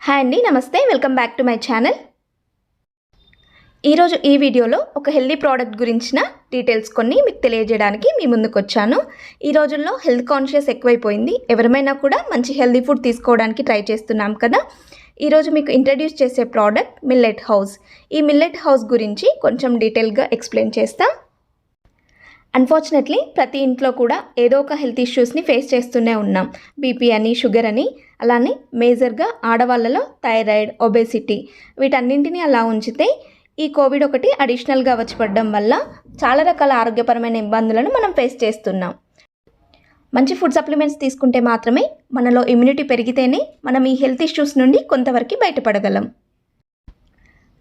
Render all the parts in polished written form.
Hi అండి, నమస్తే. Welcome back to my channel. ఈరోజు ఈ వీడియోలో ఒక హెల్దీ ప్రోడక్ట్ గురించిన డీటెయిల్స్ కొన్ని మీకు తెలియజేయడానికి మీ ముందుకు వచ్చాను. ఈ రోజుల్లో హెల్త్ కాన్షియస్ ఎక్కువైపోయింది. ఎవరైనా కూడా మంచి హెల్దీ ఫుడ్ తీసుకోవడానికి ట్రై చేస్తున్నాం కదా. ఈరోజు మీకు ఇంట్రడ్యూస్ చేసే ప్రోడక్ట్ మిల్లెట్ హౌస్. ఈ మిల్లెట్ హౌస్ గురించి కొంచెం డీటెయిల్గా ఎక్స్ప్లెయిన్ చేస్తా. అన్ఫార్చునేట్లీ ప్రతి ఇంట్లో కూడా ఏదో ఒక హెల్త్ ఇష్యూస్ని ఫేస్ చేస్తూనే ఉన్నాం. బీపీ అని, షుగర్ అని, అలానే మేజర్గా ఆడవాళ్ళలో థైరాయిడ్, ఒబేసిటీ, వీటన్నింటినీ అలా ఉంచితే ఈ కోవిడ్ ఒకటి అడిషనల్గా వచ్చి పడడం వల్ల చాలా రకాల ఆరోగ్యపరమైన ఇబ్బందులను మనం ఫేస్ చేస్తున్నాం. మంచి ఫుడ్ సప్లిమెంట్స్ తీసుకుంటే మాత్రమే మనలో ఇమ్యూనిటీ పెరిగితేనే మనం ఈ హెల్త్ ఇష్యూస్ నుండి కొంతవరకు బయటపడగలం.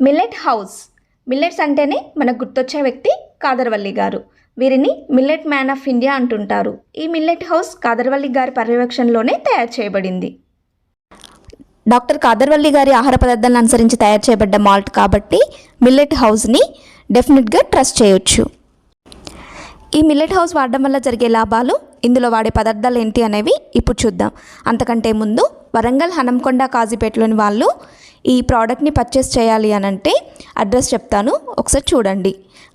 Millet house. మిల్లెట్స్ అంటేనే మనకు గుర్తొచ్చే వ్యక్తి కాదర్వల్లి గారు. వీరిని మిల్లెట్ మ్యాన్ ఆఫ్ ఇండియా అంటుంటారు. ఈ మిల్లెట్ హౌస్ కాదర్వల్లి గారి పర్యవేక్షణలోనే తయారు చేయబడింది. డాక్టర్ కాదర్వల్లి గారి ఆహార పదార్థాలను అనుసరించి తయారు చేయబడ్డ మాల్ట్ కాబట్టి మిల్లెట్ హౌస్ని డెఫినెట్గా ట్రస్ట్ చేయొచ్చు. ఈ మిల్లెట్ హౌస్ వాడడం వల్ల జరిగే లాభాలు, ఇందులో వాడే పదార్థాలు ఏంటి అనేవి ఇప్పుడు చూద్దాం. అంతకంటే ముందు వరంగల్ హనంకొండ కాజీపేటలోని వాళ్ళు ఈ ప్రోడక్ట్ని పర్చేస్ చేయాలి అని అంటే అడ్రస్ చెప్తాను, ఒకసారి చూడండి.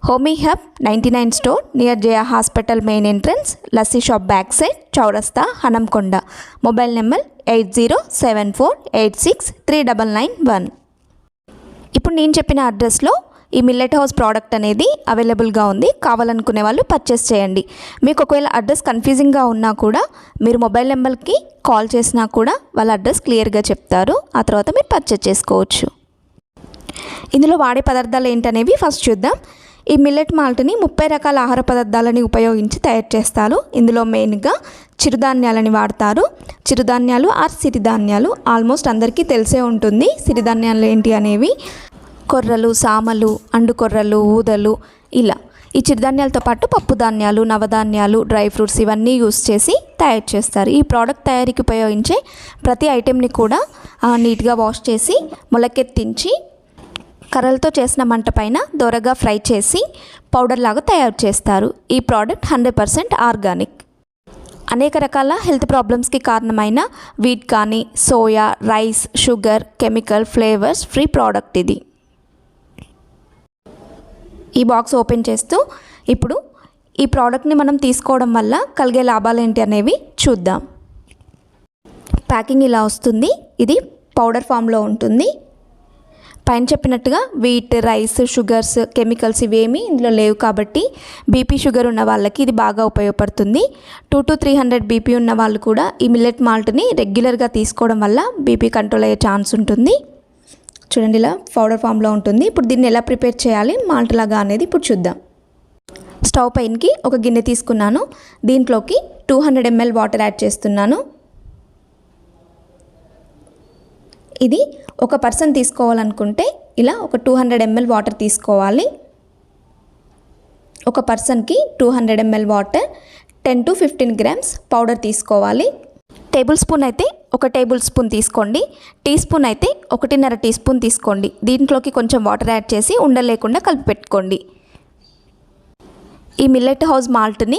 HomiHub 99 store near Jaya hospital main entrance, lassi shop back side, చౌరస్తా, హనంకొండ. Mobile number 8074863991. ఇప్పుడు నేను చెప్పిన అడ్రస్లో ఈ మిల్లెట్ హౌస్ ప్రోడక్ట్ అనేది అవైలబుల్గా ఉంది. కావాలనుకునే వాళ్ళు పర్చేస్ చేయండి. మీకు ఒకవేళ అడ్రస్ కన్ఫ్యూజింగ్గా ఉన్నా కూడా మీరు మొబైల్ నెంబర్కి కాల్ చేసినా కూడా వాళ్ళ అడ్రస్ క్లియర్గా చెప్తారు. ఆ తర్వాత మీరు పర్చేస్ చేసుకోవచ్చు. ఇందులో వాడే పదార్థాలు ఏంటనేవి ఫస్ట్ చూద్దాం. ఈ మిల్లెట్ మాల్ట్ని 30 రకాల ఆహార పదార్థాలని ఉపయోగించి తయారు చేస్తారు. ఇందులో మెయిన్గా చిరుధాన్యాలని వాడతారు. చిరుధాన్యాలు ఆర్ సిరిధాన్యాలు ఆల్మోస్ట్ అందరికీ తెలిసే ఉంటుంది. సిరిధాన్యాలు ఏంటి అనేవి కొర్రలు, సామలు, అండుకొర్రలు, ఊదలు, ఇలా. ఈ చిరుధాన్యాలతో పాటు పప్పు ధాన్యాలు, నవధాన్యాలు, డ్రై ఫ్రూట్స్ ఇవన్నీ యూస్ చేసి తయారు చేస్తారు. ఈ ప్రోడక్ట్ తయారీకి ఉపయోగించే ప్రతి ఐటెంని కూడా నీట్గా వాష్ చేసి మొలకెత్తించి కర్రలతో చేసిన మంట పైన దోరగా ఫ్రై చేసి పౌడర్ లాగా తయారు చేస్తారు. ఈ ప్రోడక్ట్ 100% ఆర్గానిక్. అనేక రకాల హెల్త్ ప్రాబ్లమ్స్కి కారణమైన వీట్ కానీ, soya, rice, sugar, chemical, flavours free product ఇది. ఈ బాక్స్ ఓపెన్ చేస్తూ ఇప్పుడు ఈ ప్రోడక్ట్ని మనం తీసుకోవడం వల్ల కలిగే లాభాలు ఏంటి అనేవి చూద్దాం. ప్యాకింగ్ ఇలా వస్తుంది. ఇది పౌడర్ ఫామ్లో ఉంటుంది. పైన చెప్పినట్టుగా వీట్, రైస్, షుగర్స్, కెమికల్స్ ఇవేమీ ఇందులో లేవు కాబట్టి బీపీ, షుగర్ ఉన్న వాళ్ళకి ఇది బాగా ఉపయోగపడుతుంది. 200 to 300 బీపీ ఉన్న వాళ్ళు కూడా ఈ మిల్లెట్ మాల్ట్ని రెగ్యులర్గా తీసుకోవడం వల్ల బీపీ కంట్రోల్ అయ్యే ఛాన్స్ ఉంటుంది. చూడండి, ఇలా పౌడర్ ఫామ్లో ఉంటుంది. ఇప్పుడు దీన్ని ఎలా ప్రిపేర్ చేయాలి మాల్ట్ లాగా అనేది ఇప్పుడు చూద్దాం. స్టవ్ పైనకి ఒక గిన్నె తీసుకున్నాను. దీంట్లోకి 200 ml వాటర్ యాడ్ చేస్తున్నాను. ఇది ఒక పర్సన్ తీసుకోవాలనుకుంటే ఇలా ఒక 200 ml వాటర్ తీసుకోవాలి. ఒక పర్సన్కి 200 ml water, 10 to 15 grams powder తీసుకోవాలి. టేబుల్ స్పూన్ అయితే 1 టేబుల్ స్పూన్ తీసుకోండి. టీ స్పూన్ అయితే 1.5 టీ స్పూన్ తీసుకోండి. దీంట్లోకి కొంచెం వాటర్ యాడ్ చేసి ఉండలేకుండా కలిపి పెట్టుకోండి. ఈ మిల్లెట్ హౌస్ మాల్ట్ని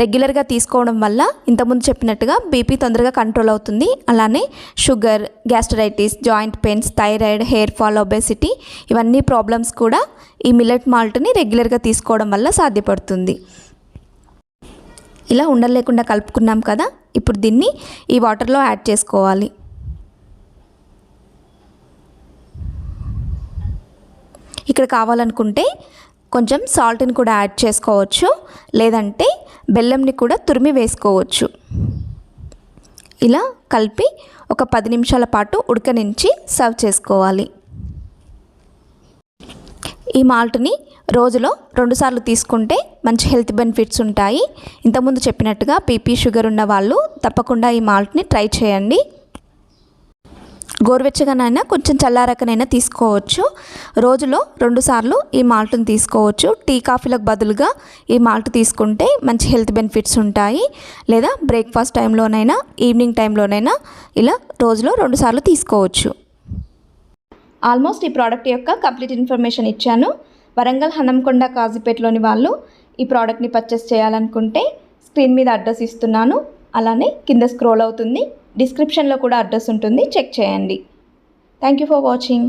రెగ్యులర్గా తీసుకోవడం వల్ల ఇంతకుముందు చెప్పినట్టుగా బీపీ తొందరగా కంట్రోల్ అవుతుంది. అలానే sugar, gastritis, joint pains, thyroid, hair fall, obesity ఇవన్నీ ప్రాబ్లమ్స్ కూడా ఈ మిల్లెట్ మాల్ట్ని రెగ్యులర్గా తీసుకోవడం వల్ల సాధ్యపడుతుంది. ఇలా ఉండలేకుండా కలుపుకున్నాం కదా. ఇప్పుడు దీన్ని ఈ వాటర్లో యాడ్ చేసుకోవాలి. ఇక్కడ కావాలనుకుంటే కొంచెం సాల్ట్ని కూడా యాడ్ చేసుకోవచ్చు, లేదంటే బెల్లంని కూడా తురిమి వేసుకోవచ్చు. ఇలా కలిపి ఒక 10 నిమిషాల పాటు ఉడకనించి సర్వ్ చేసుకోవాలి. ఈ మాల్ట్ని రోజులో 2 సార్లు తీసుకుంటే మంచి హెల్త్ బెనిఫిట్స్ ఉంటాయి. ఇంతకుముందు చెప్పినట్టుగా బీపీ, షుగర్ ఉన్న వాళ్ళు తప్పకుండా ఈ మాల్ట్ని ట్రై చేయండి. గోరువెచ్చగానైనా కొంచెం చల్లారకనైనా తీసుకోవచ్చు. రోజులో 2 సార్లు ఈ మాల్ట్ని తీసుకోవచ్చు. టీ, కాఫీలకు బదులుగా ఈ మాల్ట్ తీసుకుంటే మంచి హెల్త్ బెనిఫిట్స్ ఉంటాయి. లేదా బ్రేక్ఫాస్ట్ టైంలోనైనా, ఈవినింగ్ టైంలోనైనా ఇలా రోజులో 2 సార్లు తీసుకోవచ్చు. ఆల్మోస్ట్ ఈ ప్రోడక్ట్ యొక్క కంప్లీట్ ఇన్ఫర్మేషన్ ఇచ్చాను. వరంగల్ హనంకొండ కాజీపేటలోని వాళ్ళు ఈ ప్రోడక్ట్ని పర్చేస్ చేయాలనుకుంటే స్క్రీన్ మీద అడ్రస్ ఇస్తున్నాను. అలానే కింద స్క్రోల్ అవుతుంది. డిస్క్రిప్షన్లో కూడా అడ్రస్ ఉంటుంది, చెక్ చేయండి. Thank you for watching.